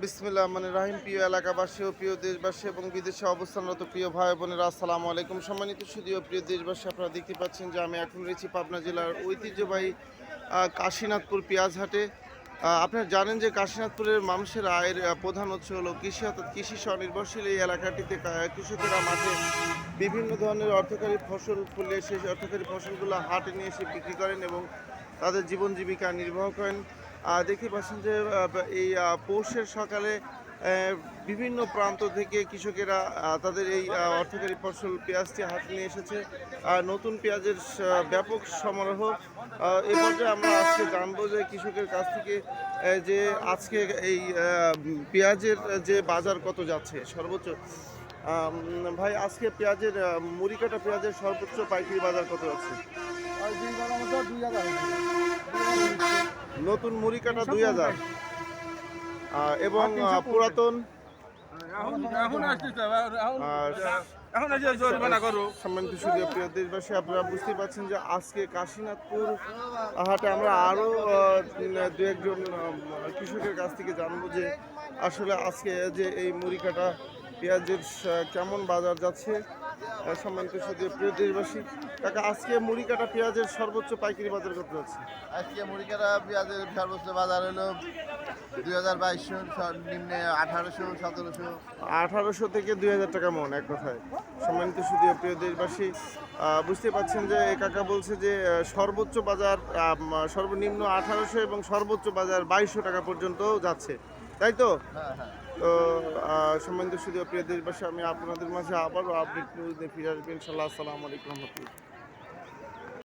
বিসমিল্লাহ মানে রাহিম। প্রিয় এলাকাবাসী ও প্রিয় দেশবাসী এবং বিদেশে অবস্থানরত প্রিয় ভাই বোনেরা, আসসালামু আলাইকুম। সম্মানিত সুধীয় প্রিয় দেশবাসী, আপনারা দেখতে পাচ্ছেন যে আমি এখন রয়েছি পাবনা জেলার ঐতিহ্যবাহী কাশীনাথপুর পেঁয়াজহাটে। আপনারা জানেন যে কাশীনাথপুরের মানুষের আয়ের প্রধান উৎস হলো কৃষি, অর্থাৎ কৃষি স্বনির্ভরশীল এই এলাকাটিতে কৃষকেরা মাঠে বিভিন্ন ধরনের অর্থকারী ফসল ফলিয়ে সেই অর্থকারী ফসলগুলো হাটে নিয়ে এসে বিক্রি করেন এবং তাদের জীবন জীবিকা নির্বাহ করেন। দেখতে পাচ্ছেন যে এই পৌষের সকালে বিভিন্ন প্রান্ত থেকে কৃষকেরা তাদের এই অর্থকারী ফসল পেঁয়াজটি হাতে নিয়ে এসেছে। নতুন পেঁয়াজের ব্যাপক সমারোহ। এই পর্যায়ে আমরা আজকে জানবো যে কৃষকের কাছ থেকে যে আজকে এই পেঁয়াজের যে বাজার কত যাচ্ছে সর্বোচ্চ। ভাই, আজকে পেঁয়াজের মুড়ি কাটা পেঁয়াজের সর্বোচ্চ পাইকারি বাজার কত যাচ্ছে? নতুন মুড়ি কাটা 2000 এবং পুরাতন সম্মানিত সুধীয় প্রিয় দেশবাসী, আপনারা বুঝতে পারছেন যে আজকে কাশীনাথপুর হাটে আমরা আরও দু একজন কৃষকের কাছ থেকে জানবো যে আসলে আজকে যে এই মুড়ি কাটা পেঁয়াজের কেমন বাজার যাচ্ছে। সম্মানিত সুধীয় প্রিয় দেশবাসী, কাকা, আজকে মুড়ি কাটা পেঁয়াজের সর্বোচ্চ পাইকারি বাজার কত যাচ্ছে? আজকে মুড়ি কাটা পেঁয়াজের সর্বোচ্চ বাজার হলো 2200, নিম্নে 1800, 1700। 1800 থেকে 2000 টাকা মন, এক কথায়। সম্মানিত সুধীয় প্রিয় দেশবাসী, বুঝতে পারছেন যে এই কাকা বলছে যে সর্বোচ্চ বাজার সর্বনিম্ন 1800 এবং সর্বোচ্চ বাজার 2200 টাকা পর্যন্ত যাচ্ছে, তাই তো? হ্যাঁ, হ্যাঁ। তো সম্মানিত সুধীয় প্রিয় দেশবাসী, আমি আপনাদের মাঝে আবারও আপডেট নিউজ নিয়ে ফিরে আসবো ইনশাল্লাহ। আসসালামু আলাইকুম রহমতুল্লাহ।